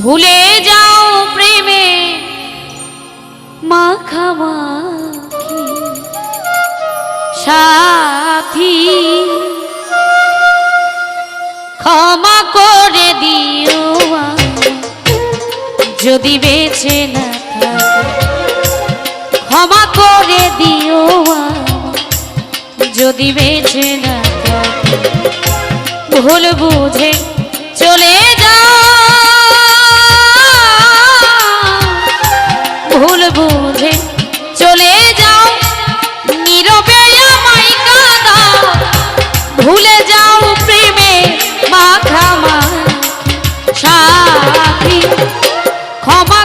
ভুলে যাও প্রেমে মাখামাখি সাথী, ক্ষমা করে দিও যদি বেঁচে না থাকি, ক্ষমা করে দিও যদি বেঁচে না থাকি। ভুল বুঝে চলে যাও, ভুল বুঝে চলে যাও, নীরবে আমায় কাঁদাও। ভুলে যাও প্রেমে মাখামাখি সাথী, ক্ষমা